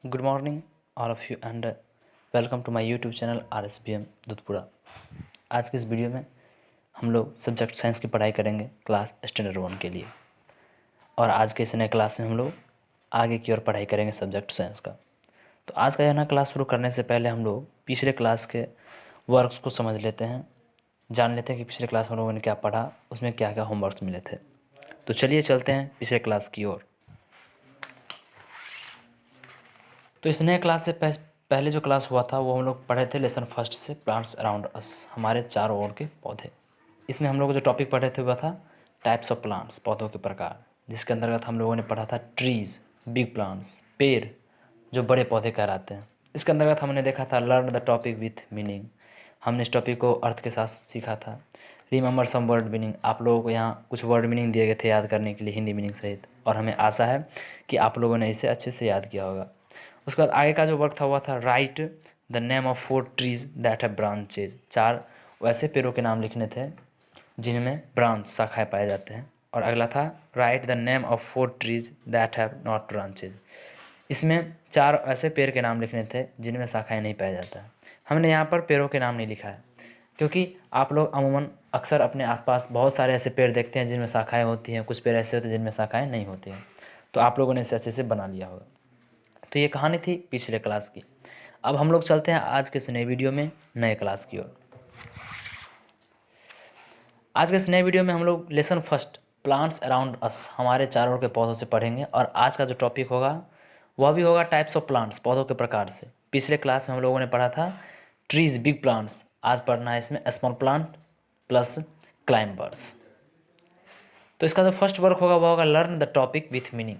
Good morning, all of you, and welcome to my YouTube channel RSBM Dudhpura. आज के इस video में हम लोग सब्जेक्ट साइंस की पढ़ाई करेंगे क्लास स्टैंडर्ड 1 के लिए। और आज के इस नए क्लास में हम लोग आगे की ओर पढ़ाई करेंगे सब्जेक्ट साइंस का। तो आज का यह नया क्लास शुरू करने से पहले हम लोग पिछले क्लास के वर्क्स को समझ लेते हैं, जान लेते हैं कि पिछले क्लास में हम लोगों ने क्या पढ़ा, उसमें क्या क्या होमवर्क्स मिले थे। तो चलिए चलते हैं पिछले क्लास की ओर। तो इस नए क्लास से पहले जो क्लास हुआ था वो हम लोग पढ़े थे लेसन फर्स्ट से प्लांट्स अराउंड अस, हमारे चारों ओर के पौधे। इसमें हम लोग जो टॉपिक पढ़े थे वह था टाइप्स ऑफ प्लांट्स, पौधों के प्रकार, जिसके अंतर्गत हम लोगों ने पढ़ा था ट्रीज़, बिग प्लांट्स, पेड़ जो बड़े पौधे कहलाते हैं। इसके अंतर्गत हमने देखा था learn the topic with meaning, हमने इस टॉपिक को अर्थ के साथ सीखा था। रिमेंबर सम वर्ड मीनिंग, आप लोगों को यहाँ कुछ वर्ड मीनिंग दिए गए थे याद करने के लिए हिंदी मीनिंग सहित, और हमें आशा है कि आप लोगों ने इसे अच्छे से याद किया होगा। उसके बाद आगे का जो वर्क था हुआ था right the name of 4 trees that have branches, 4 वैसे पेड़ों के नाम लिखने थे जिनमें ब्रांच शाखाएं पाए जाते हैं। और अगला था right the name of 4 trees that have not branches, इसमें 4 ऐसे पेड़ के नाम लिखने थे जिनमें शाखाएं नहीं पाया जाता है। हमने यहाँ पर पेड़ों के नाम नहीं लिखा है क्योंकि आप लोग अमूमन अक्सर अपने आसपास बहुत सारे ऐसे पेड़ देखते हैं जिनमें शाखाएं होती हैं, कुछ पेड़ ऐसे होते हैं जिनमें शाखाएं नहीं होती हैं। तो आप लोगों ने इसे अच्छे से बना लिया होगा। तो ये कहानी थी पिछले क्लास की। अब हम लोग चलते हैं आज के इस नए वीडियो में नए क्लास की ओर। आज के इस नए वीडियो में हम लोग lesson first plants around us, हमारे चारों ओर के पौधों से पढ़ेंगे। और आज का जो टॉपिक होगा वह भी होगा टाइप्स ऑफ प्लांट्स, पौधों के प्रकार से। पिछले क्लास में हम लोगों ने पढ़ा था ट्रीज, बिग प्लांट्स, आज पढ़ना है इसमें स्मॉल प्लांट प्लस क्लाइंबर्स। तो इसका जो फर्स्ट वर्क होगा वह होगा learn the topic with meaning.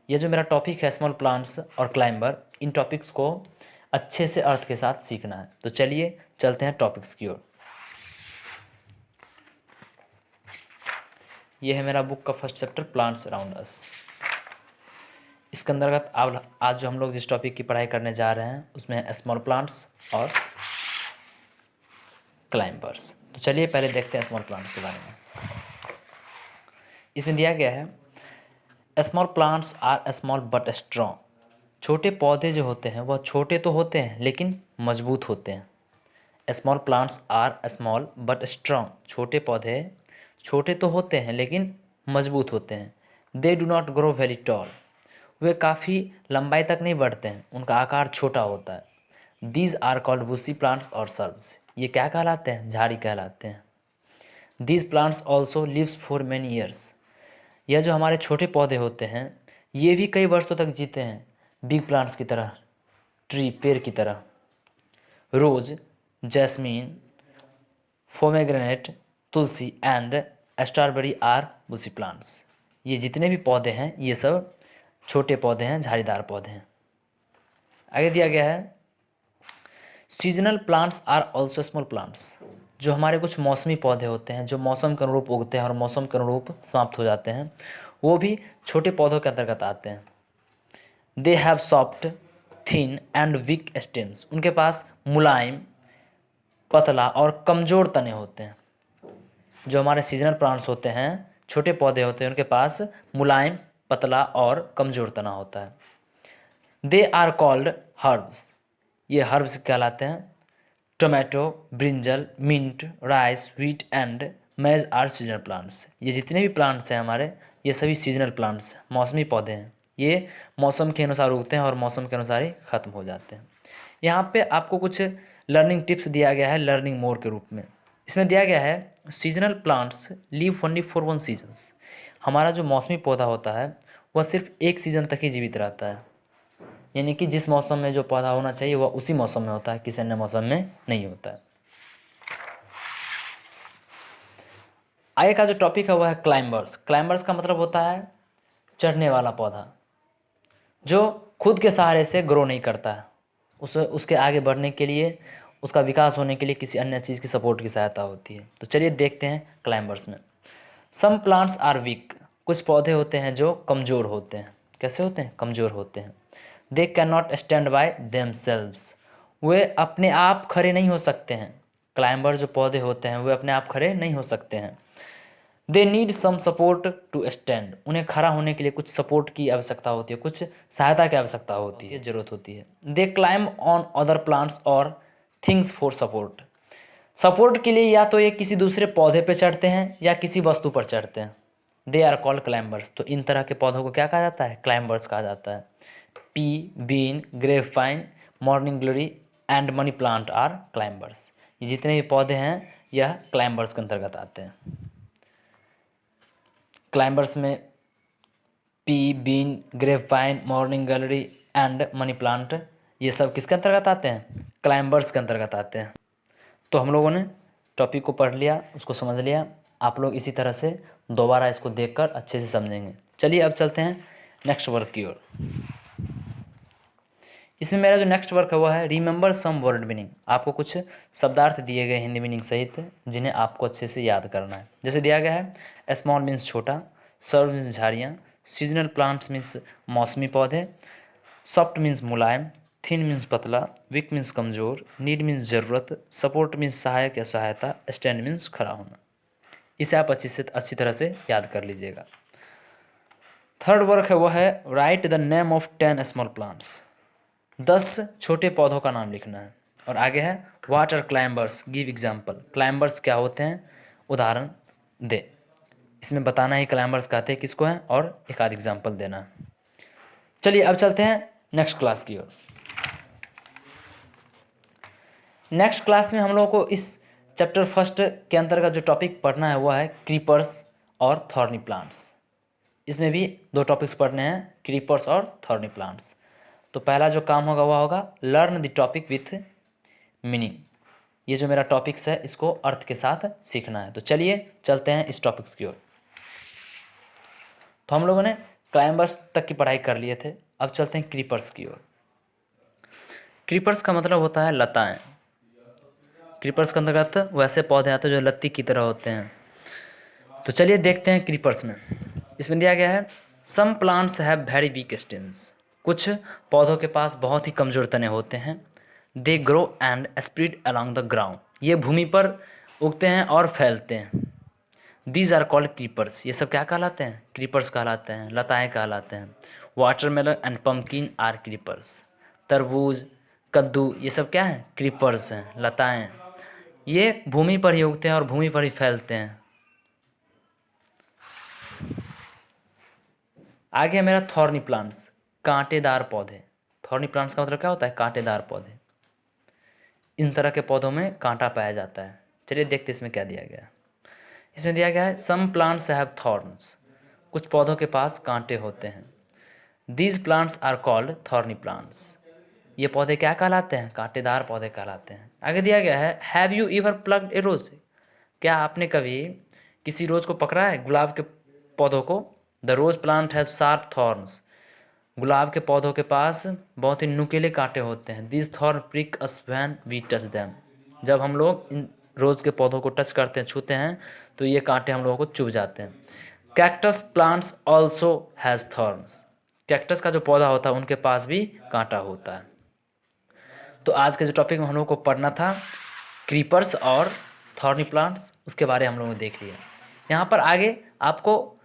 ये जो मेरा टॉपिक है स्मॉल प्लांट्स और क्लाइंबर, इन टॉपिक्स को अच्छे से अर्थ के साथ सीखना है। तो चलिए चलते हैं टॉपिक्स की ओर। ये है मेरा बुक का first chapter plants around us. इसके अंतर्गत आज जो हम लोग जिस टॉपिक की पढ़ाई करने जा रहे हैं उसमें है स्मॉल प्लांट्स और क्लाइंबर्स। तो चलिए पहले देखते हैं स्मॉल प्लांट्स के बारे में। इसमें दिया गया है small plants are small but strong, छोटे पौधे जो होते हैं वह छोटे तो होते हैं लेकिन मजबूत होते हैं। Small plants are small but strong, छोटे पौधे छोटे तो होते हैं लेकिन मजबूत होते हैं। They do not grow very tall, वे काफ़ी लंबाई तक नहीं बढ़ते हैं, उनका आकार छोटा होता है। These are called bushy plants और सर्ब्स, ये क्या कहलाते हैं? झाड़ी कहलाते हैं। These plants also lives for many years, यह जो हमारे छोटे पौधे होते हैं ये भी कई वर्षों तक जीते हैं, बिग प्लांट्स की तरह, ट्री पेड़ की तरह। Rose, jasmine, pomegranate, tulsi and strawberry are bushy plants, ये जितने भी पौधे हैं ये सब छोटे पौधे हैं, झाड़ीदार पौधे हैं। आगे दिया गया है seasonal plants are also small plants, जो हमारे कुछ मौसमी पौधे होते हैं जो मौसम के अनुरूप उगते हैं और मौसम के अनुरूप समाप्त हो जाते हैं, वो भी छोटे पौधों के अंतर्गत आते हैं। They have soft, thin and weak stems, उनके पास मुलायम, पतला और कमज़ोर तने होते हैं। जो हमारे सीजनल प्लांट्स होते हैं, छोटे पौधे होते हैं, उनके पास मुलायम, पतला और कमज़ोर तना होता है। दे आर कॉल्ड हर्ब्स, ये हर्ब्स कहलाते हैं। Tomato, brinjal, mint, rice, wheat and maize are seasonal plants, ये जितने भी प्लांट्स हैं हमारे ये सभी सीजनल प्लांट्स हैं, मौसमी पौधे हैं। ये मौसम के अनुसार उगते हैं और मौसम के अनुसार ही ख़त्म हो जाते हैं। यहाँ पे आपको कुछ लर्निंग टिप्स दिया गया है लर्निंग मोर के रूप में। इसमें दिया गया है seasonal plants live only for 1 seasons, हमारा जो मौसमी पौधा होता है वह सिर्फ एक सीज़न तक ही जीवित रहता है, यानी कि जिस मौसम में जो पौधा होना चाहिए वह उसी मौसम में होता है, किसी अन्य मौसम में नहीं होता है। आगे का जो टॉपिक है वह है क्लाइंबर्स। क्लाइंबर्स का मतलब होता है चढ़ने वाला पौधा, जो खुद के सहारे से ग्रो नहीं करता है, उसके आगे बढ़ने के लिए, उसका विकास होने के लिए किसी अन्य चीज़ की सपोर्ट की सहायता होती है। तो चलिए देखते हैं क्लाइंबर्स में। सम प्लांट्स आर वीक, कुछ पौधे होते हैं जो कमज़ोर होते हैं। कैसे होते हैं? कमज़ोर होते हैं। They can not stand by themselves, वे अपने आप खड़े नहीं हो सकते हैं। क्लाइंबर जो पौधे होते हैं वे अपने आप खड़े नहीं हो सकते हैं। They need some support to stand, उन्हें खड़ा होने के लिए कुछ सपोर्ट की आवश्यकता होती है, कुछ सहायता की आवश्यकता होती है, ज़रूरत होती है। दे क्लाइम ऑन अदर प्लांट्स और थिंग्स फॉर सपोर्ट, सपोर्ट के लिए या तो ये किसी दूसरे पौधे पे चढ़ते हैं या किसी वस्तु पर चढ़ते हैं। दे आर कॉल्ड क्लाइंबर्स, तो इन तरह के पौधों को क्या कहा जाता है? क्लाइंबर्स कहा जाता है। Pea, bean, grapevine, morning glory and money plant are climbers, ये जितने भी पौधे हैं यह क्लाइंबर्स के अंतर्गत आते हैं। क्लाइंबर्स में pea, bean, grapevine, morning glory and money plant, ये सब किसके अंतर्गत आते हैं? क्लाइंबर्स के अंतर्गत आते हैं। तो हम लोगों ने टॉपिक को पढ़ लिया, उसको समझ लिया। आप लोग इसी तरह से दोबारा इसको देखकर अच्छे से समझेंगे। चलिए अब चलते हैं नेक्स्ट वर्क की ओर। इसमें मेरा जो नेक्स्ट वर्क है वह है रिमेंबर सम वर्ड मीनिंग। आपको कुछ शब्दार्थ दिए गए हिंदी मीनिंग सहित, जिन्हें आपको अच्छे से याद करना है। जैसे दिया गया है स्मॉल मीन्स छोटा, सर्व मीन्स झाड़ियाँ, सीजनल प्लांट्स मीन्स मौसमी पौधे, सॉफ्ट मीन्स मुलायम, थिन मीन्स पतला, वीक मीन्स कमज़ोर, नीड मीन्स ज़रूरत, सपोर्ट मीन्स सहायक या सहायता, स्टैंड मीन्स खड़ा होना। इसे आप अच्छी तरह से याद कर लीजिएगा। थर्ड वर्क है वह है right the name of 10 small plants, 10 छोटे पौधों का नाम लिखना है। और आगे है what are climbers, give example, climbers क्या होते हैं, उदाहरण दे। इसमें बताना ही क्लाइंबर्स कहते हैं किसको हैं और एक आध एग्जाम्पल देना है। चलिए अब चलते हैं नेक्स्ट क्लास की ओर। नेक्स्ट क्लास में हम लोगों को इस चैप्टर फर्स्ट के अंतर्गत जो टॉपिक पढ़ना है वह है क्रीपर्स और थॉर्नी प्लांट्स। इसमें भी 2 टॉपिक्स पढ़ने हैं, क्रीपर्स और थॉर्नी प्लांट्स। तो पहला जो काम होगा वह होगा learn the topic with meaning. ये जो मेरा टॉपिक्स है इसको अर्थ के साथ सीखना है। तो चलिए चलते हैं इस टॉपिक्स की ओर। तो हम लोगों ने क्लाइंबर्स तक की पढ़ाई कर लिए थे, अब चलते हैं क्रीपर्स की ओर। क्रीपर्स का मतलब होता है लताएं। क्रीपर्स के अंतर्गत वैसे पौधे आते हैं जो लत्ती की तरह होते हैं। तो चलिए देखते हैं क्रीपर्स में। इसमें दिया गया है some plants have very weak stems, कुछ पौधों के पास बहुत ही कमज़ोर तने होते हैं। They grow and spread along the ground, ये भूमि पर उगते हैं और फैलते हैं। दीज आर कॉल्ड क्रीपर्स, ये सब क्या कहलाते हैं? क्रीपर्स कहलाते हैं, लताएं कहलाते हैं। Watermelon and pumpkin are creepers, तरबूज, कद्दू, ये सब क्या हैं? क्रीपर्स हैं, लताएं। ये भूमि पर ही उगते हैं और भूमि पर ही फैलते हैं। आगे है मेरा थॉर्नी प्लांट्स, कांटेदार पौधे। थॉर्नी प्लांट्स का मतलब क्या होता है? कांटेदार पौधे। इन तरह के पौधों में कांटा पाया जाता है। चलिए देखते इसमें क्या दिया गया है। इसमें दिया गया है सम प्लांट्स हैव थॉर्न्स, कुछ पौधों के पास कांटे होते हैं। These plants are called thorny plants, ये पौधे क्या कहलाते हैं? कांटेदार पौधे कहलाते हैं। आगे दिया गया है हैव यू एवर प्लग्ड ए रोज, क्या आपने कभी किसी रोज को पकड़ा है? गुलाब के पौधों को। The rose plant have sharp thorns, गुलाब के पौधों के पास बहुत ही नुकीले कांटे होते हैं। This thorn prick us when we touch them, जब हम लोग इन रोज़ के पौधों को टच करते हैं, छूते हैं, तो ये कांटे हम लोगों को चुभ जाते हैं। Cactus plants also has thorns, cactus का जो पौधा होता है उनके पास भी कांटा होता है। तो आज के जो टॉपिक में हम लोगों को पढ़ना था क्रीपर्स और थॉर्नी प्लांट्स, उसके बारे में हम लोगों ने देख लिया। यहाँ पर आगे आपको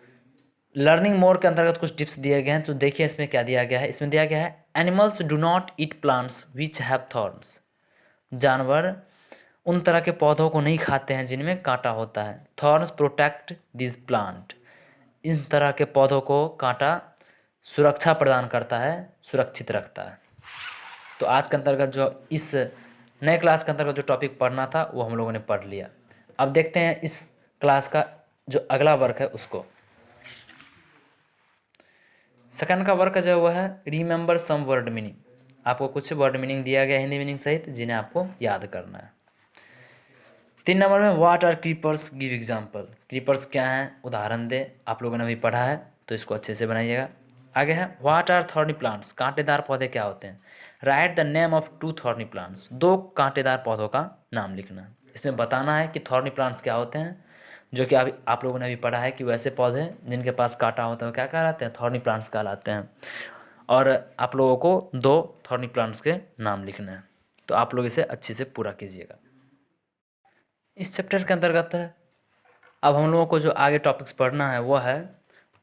लर्निंग मोर के अंतर्गत कुछ टिप्स दिए गए हैं। तो देखिए इसमें क्या दिया गया है। इसमें दिया गया है animals do not eat plants which have thorns, जानवर उन तरह के पौधों को नहीं खाते हैं जिनमें कांटा होता है। थॉर्न्स प्रोटेक्ट दिस प्लांट, इस तरह के पौधों को कांटा सुरक्षा प्रदान करता है, सुरक्षित रखता है। तो आज के अंतर्गत जो इस नए क्लास के अंतर्गत जो टॉपिक पढ़ना था वो हम लोगों ने पढ़ लिया। अब देखते हैं इस क्लास का जो अगला वर्क है उसको। सेकंड का वर्क जो हुआ है रिमेंबर सम वर्ड मीनिंग। आपको कुछ वर्ड मीनिंग दिया गया हिंदी मीनिंग सहित, जिन्हें आपको याद करना है। 3 नंबर में what are creepers, give example, creepers क्या हैं, उदाहरण दे। आप लोगों ने अभी पढ़ा है तो इसको अच्छे से बनाइएगा। आगे है व्हाट आर थॉर्नी प्लांट्स, कांटेदार पौधे क्या होते हैं। Right the name of 2 thorny plants, 2 कांटेदार पौधों का नाम लिखना है। इसमें बताना है कि थॉर्नी प्लांट्स क्या होते हैं, जो कि अभी आप लोगों ने अभी पढ़ा है कि वैसे पौधे जिनके पास कांटा होता है वो क्या कहलाते हैं? थॉर्नी प्लांट्स कहलाते हैं। और आप लोगों को 2 थॉर्नी प्लांट्स के नाम लिखने हैं। तो आप लोग इसे अच्छे से पूरा कीजिएगा। इस चैप्टर के अंतर्गत अब हम लोगों को जो आगे टॉपिक्स पढ़ना है वो है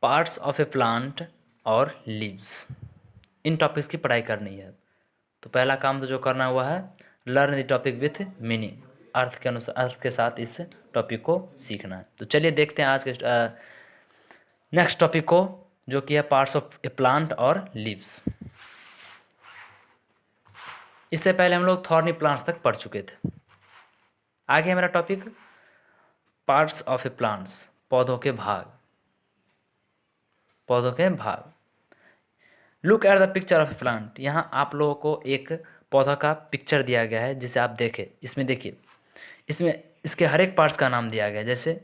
पार्ट्स ऑफ ए प्लांट और लीव्स। इन टॉपिक्स की पढ़ाई करनी है। तो पहला काम तो जो करना हुआ है, learn the topic with meaning, अर्थ के अनुसार, अर्थ के साथ इस टॉपिक को सीखना है। तो चलिए देखते हैं आज के नेक्स्ट टॉपिक को, जो कि है पार्ट्स ऑफ ए प्लांट और लीव्स। इससे पहले हम लोग थॉर्नी प्लांट्स तक पढ़ चुके थे। आगे है मेरा topic parts of A plants, पौधों के भाग। पौधों के भाग। Look at the picture of A plant. यहाँ आप लोगों को एक पौधा का पिक्चर दिया गया है, जिसे आप देखें। इसमें देखिए, इसमें इसके हर एक पार्ट्स का नाम दिया गया है। जैसे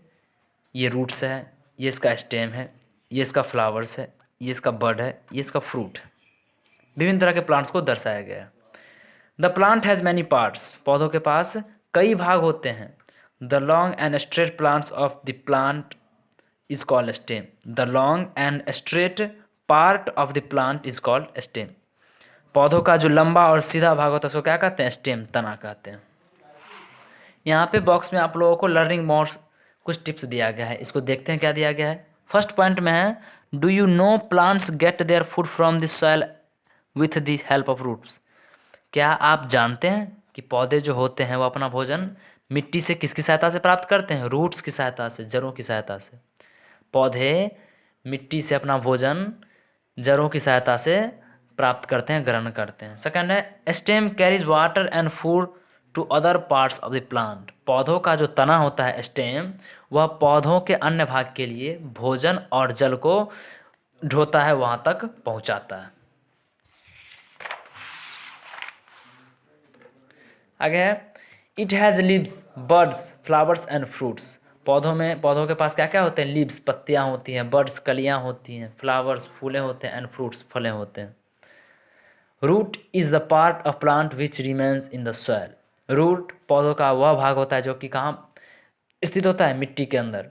ये रूट्स है, ये इसका स्टेम है, ये इसका फ्लावर्स है, ये इसका बड है, ये इसका फ्रूट है। विभिन्न तरह के प्लांट्स को दर्शाया गया है। The plant has many parts. पौधों के पास कई भाग होते हैं। The long and straight plants of the plant is called stem. The long and straight part of the plant is called stem. पौधों का जो लंबा और सीधा भाग होता है उसको क्या कहते हैं? स्टेम, तना कहते हैं। यहाँ पे बॉक्स में आप लोगों को लर्निंग मोर कुछ टिप्स दिया गया है। इसको देखते हैं क्या दिया गया है। फर्स्ट पॉइंट में है, do you know plants get their food from the soil with the help of roots. क्या आप जानते हैं कि पौधे जो होते हैं वो अपना भोजन मिट्टी से किसकी सहायता से प्राप्त करते हैं? रूट्स की सहायता से, जड़ों की सहायता से। पौधे मिट्टी से अपना भोजन जड़ों की सहायता से प्राप्त करते हैं, ग्रहण करते हैं। सेकंड है, stem carries water and food to other parts of the plant. पौधों का जो तना होता है स्टेम, वह पौधों के अन्य भाग के लिए भोजन और जल को ढोता है, वहाँ तक पहुँचाता है। आगे है, it has leaves, birds, flowers and fruits. पौधों के पास क्या क्या होते हैं? लीव्स, पत्तियाँ होती हैं, बर्ड्स, कलियाँ होती हैं, फ्लावर्स, फूलें होते हैं, एंड फ्रूट्स, फलें होते हैं। Root is the part of plant which remains in the soil. Root पौधों का वह भाग होता है जो कि कहाँ स्थित होता है? मिट्टी के अंदर।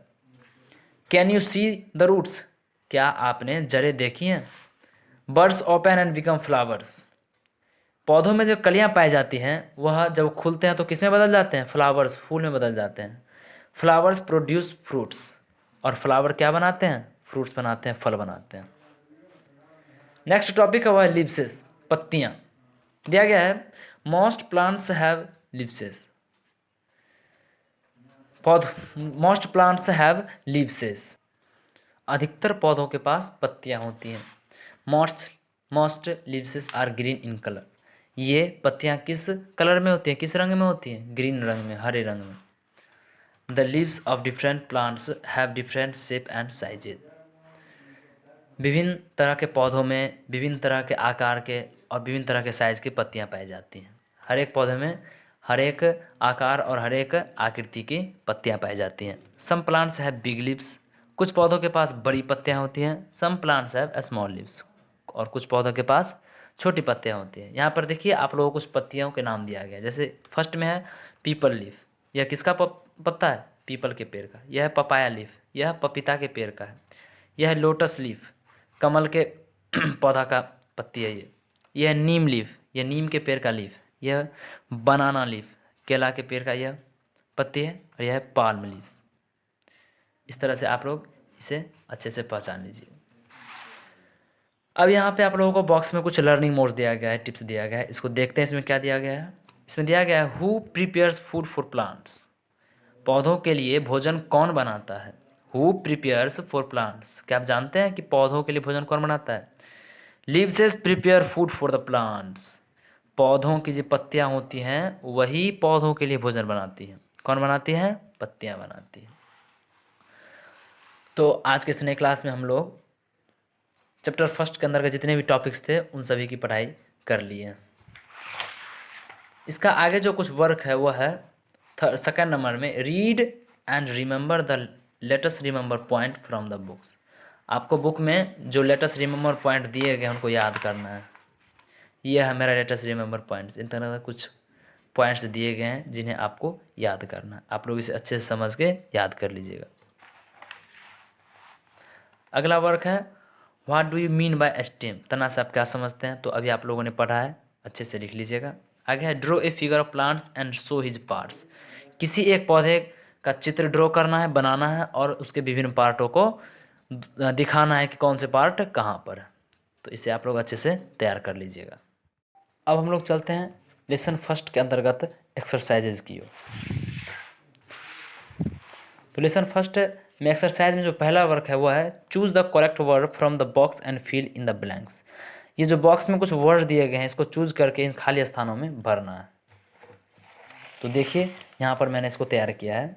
Can you see the roots. क्या आपने जड़ें देखी हैं? Birds open and become flowers. पौधों में जो कलियां पाई जाती हैं वह जब खुलते हैं तो किस में बदल जाते हैं? फ्लावर्स, फूल में बदल जाते हैं। Flowers produce fruits. और फ्लावर क्या बनाते हैं? फ्रूट्स बनाते हैं, फल बनाते हैं। नेक्स्ट टॉपिक है वह लीव्सेस, पत्तियां। दिया गया है, most plants have leaveses. Most plants have leaveses. अधिकतर पौधों के पास पत्तियां होती हैं। Most leaveses are green in colour. ये पत्तियां किस कलर में होती हैं? किस रंग में होती हैं? ग्रीन रंग में, हरे रंग में। The leaves of different plants have different shape and sizes. विभिन्न तरह के पौधों में विभिन्न तरह के आकार के और विभिन्न तरह के साइज की पत्तियां पाई जाती हैं। हर एक पौधे में हर एक आकार और हर एक आकृति की पत्तियां पाई जाती हैं। Some plants have big leaves. कुछ पौधों के पास बड़ी पत्तियां होती हैं। Some plants have small leaves. और कुछ पौधों के पास छोटी पत्तियां होती हैं। यहाँ पर देखिए आप लोगों को कुछ पत्तियों के नाम दिया गया है। जैसे फर्स्ट में है पीपल लीफ। यह किसका पत्ता है? पीपल के पेड़ का। यह है पपाया लीफ, यह पपीता के पेड़ का है। यह है लोटस लीफ, कमल के पौधा का पत्ती है ये। यह है नीम लीफ, यह नीम के पेड़ का लीफ। यह बनाना लीफ, केला के पेड़ का यह पत्ती है। और यह है पाल्म लीव्स। इस तरह से आप लोग इसे अच्छे से पहचान लीजिए। अब यहाँ पे आप लोगों को बॉक्स में कुछ लर्निंग मोड्स दिया गया है, टिप्स दिया गया है। इसको देखते हैं इसमें क्या दिया गया है। इसमें दिया गया है, who prepares food for plants. पौधों के लिए भोजन कौन बनाता है? Who prepares for plants. क्या आप जानते हैं कि पौधों के लिए भोजन कौन बनाता है? Leaveses prepare food for the plants. पौधों की जो पत्तियाँ होती हैं वही पौधों के लिए भोजन बनाती हैं। कौन बनाती हैं? पत्तियाँ बनाती हैं। तो आज के इस नए क्लास में हम लोग चैप्टर फर्स्ट के अंदर के जितने भी टॉपिक्स थे उन सभी की पढ़ाई कर लिए। इसका आगे जो कुछ वर्क है वो है सेकंड नंबर में, read and remember the latest remember point from the books. आपको बुक में जो लेटेस्ट रिमेंबर पॉइंट दिए गए उनको याद करना है। यह है मेरा लेटेस्ट रिमेंबर पॉइंट्स। इन तरह का कुछ पॉइंट्स दिए गए हैं जिन्हें आपको याद करना है। आप लोग इसे अच्छे से समझ के याद कर लीजिएगा। अगला वर्क है, what do you mean by stem. तना से आप क्या समझते हैं? तो अभी आप लोगों ने पढ़ा है, अच्छे से लिख लीजिएगा। आगे है, draw a figure of plants and show his parts. किसी एक पौधे का चित्र ड्रॉ करना है, बनाना है और उसके विभिन्न पार्टों को दिखाना है कि कौन से पार्ट कहाँ पर है। तो इसे आप लोग अच्छे से तैयार कर लीजिएगा। अब हम लोग चलते हैं लेसन फर्स्ट के अंतर्गत एक्सरसाइजेज की ओर। तो लेसन फर्स्ट में एक्सरसाइज में जो पहला वर्क है वो है choose the correct word from the box and fill in the blanks. ये जो बॉक्स में कुछ वर्ड दिए गए हैं इसको चूज करके इन खाली स्थानों में भरना है। तो देखिए यहाँ पर मैंने इसको तैयार किया है।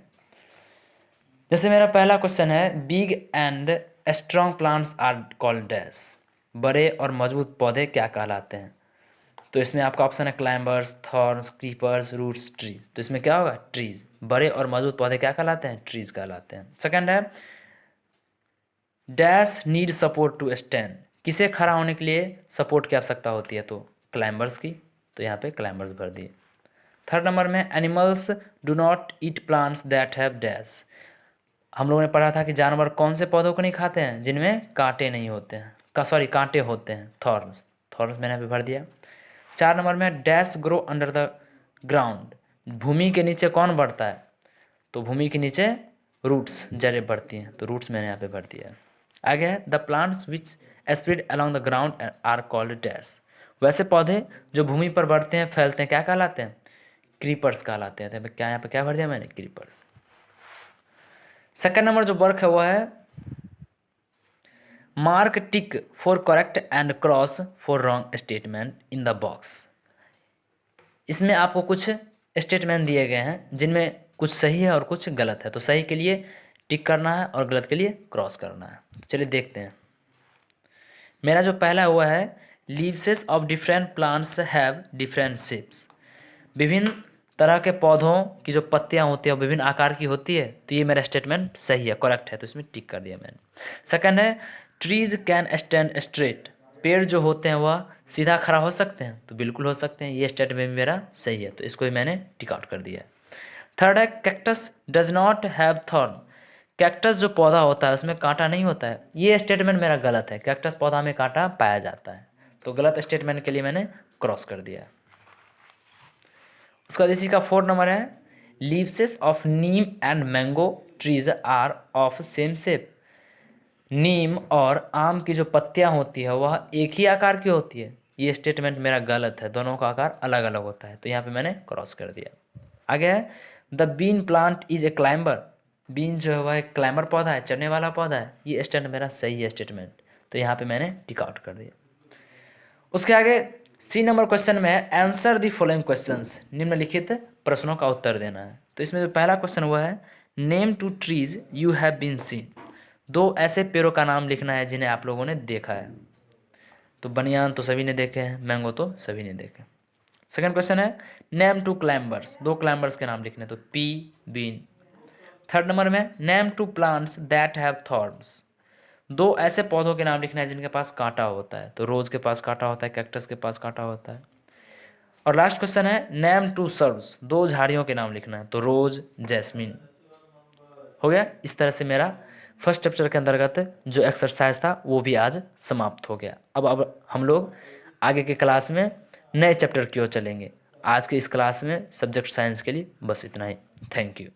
जैसे मेरा पहला क्वेश्चन है big and strong plants are called dash. बड़े और मजबूत पौधे क्या कहलाते हैं? तो इसमें आपका ऑप्शन है climbers, thorns, creepers, roots, trees. तो इसमें क्या होगा? ट्रीज। बड़े और मजबूत पौधे क्या कहलाते हैं? ट्रीज कहलाते हैं। सेकंड है dash need support to stand. किसे खड़ा होने के लिए सपोर्ट की आवश्यकता होती है? तो क्लाइंबर्स की। तो यहाँ पे क्लाइंबर्स भर दिए। थर्ड नंबर में animals do not eat plants that have dash. हम लोगों ने पढ़ा था कि जानवर कौन से पौधों को नहीं खाते हैं? जिनमें कांटे नहीं होते हैं, कांटे होते हैं, थॉर्न्स। थॉर्न्स मैंने यहाँ पे भर दिया। 4 नंबर में dash grow under the ground. भूमि के नीचे कौन बढ़ता है? तो भूमि के नीचे रूट्स, जड़ें बढ़ती हैं। तो रूट्स मैंने यहाँ पे भर दिया है। आगे है the plants which spread along the ground are called dash. वैसे पौधे जो भूमि पर बढ़ते हैं, फैलते हैं, क्या कहलाते हैं? क्रीपर्स कहलाते हैं। तो क्या यहाँ पे क्या भर दिया मैंने? क्रीपर्स। सेकंड नंबर जो वर्क है वो है mark tick for correct and cross for wrong statement in the box. इसमें आपको कुछ स्टेटमेंट दिए गए हैं जिनमें कुछ सही है और कुछ गलत है। तो सही के लिए टिक करना है और गलत के लिए क्रॉस करना है। तो चलिए देखते हैं। मेरा जो पहला हुआ है leaveses of different plants have different shapes. विभिन्न तरह के पौधों की जो पत्तियां होती है वो विभिन्न आकार की होती है। तो ये मेरा स्टेटमेंट सही है, करेक्ट है। तो इसमें टिक कर दिया मैंने। सेकंड है ट्रीज कैन स्टैंड स्ट्रेट। पेड़ जो होते हैं वह सीधा खड़ा हो सकते हैं? तो बिल्कुल हो सकते हैं। ये स्टेटमेंट मेरा सही है, तो इसको भी मैंने टिक आउट कर दिया। थर्ड है cactus does not have thorn. Cactus जो पौधा होता है उसमें कांटा नहीं होता है। ये स्टेटमेंट मेरा गलत है। कैक्टस पौधा में कांटा पाया जाता है। तो गलत स्टेटमेंट के लिए मैंने क्रॉस कर दिया। उसका बाद इसी का 4 नंबर है leaveses of neem and mango trees are of same shape. नीम और आम की जो पत्तियां होती है वह एक ही आकार की होती है। ये स्टेटमेंट मेरा गलत है, दोनों का आकार अलग अलग होता है। तो यहाँ पे मैंने क्रॉस कर दिया। आगे है the bean plant is a climber. Bean जो है वह एक क्लाइंबर पौधा है, चढ़ने वाला पौधा है। ये स्टेटमेंट मेरा सही है स्टेटमेंट। तो यहाँ पे मैंने टिक आउट कर दिया। उसके आगे सी नंबर क्वेश्चन में है आंसर द फॉलोइंग क्वेश्चंस। निम्नलिखित प्रश्नों का उत्तर देना है। तो इसमें जो पहला क्वेश्चन हुआ है name 2 trees you have been seen. 2 ऐसे पेड़ों का नाम लिखना है जिन्हें आप लोगों ने देखा है। तो बनियान तो सभी ने देखे हैं, मैंगो तो सभी ने देखे। सेकंड क्वेश्चन है नेम 2 क्लाइंबर्स। 2 क्लाइंबर्स के नाम लिखने, तो पी बीन। थर्ड नंबर में name 2 plants that have thorns. 2 ऐसे पौधों के नाम लिखना है जिनके पास कांटा होता है। तो रोज के पास कांटा होता है, कैक्टस के पास कांटा होता है। और लास्ट क्वेश्चन है नेम 2 सर्व्स। 2 झाड़ियों के नाम लिखना है। तो रोज, जैस्मिन। हो गया। इस तरह से मेरा फर्स्ट चैप्टर के अंतर्गत जो एक्सरसाइज था वो भी आज समाप्त हो गया। अब हम लोग आगे के क्लास में नए चैप्टर की ओर चलेंगे। आज के इस क्लास में सब्जेक्ट साइंस के लिए बस इतना ही। Thank you.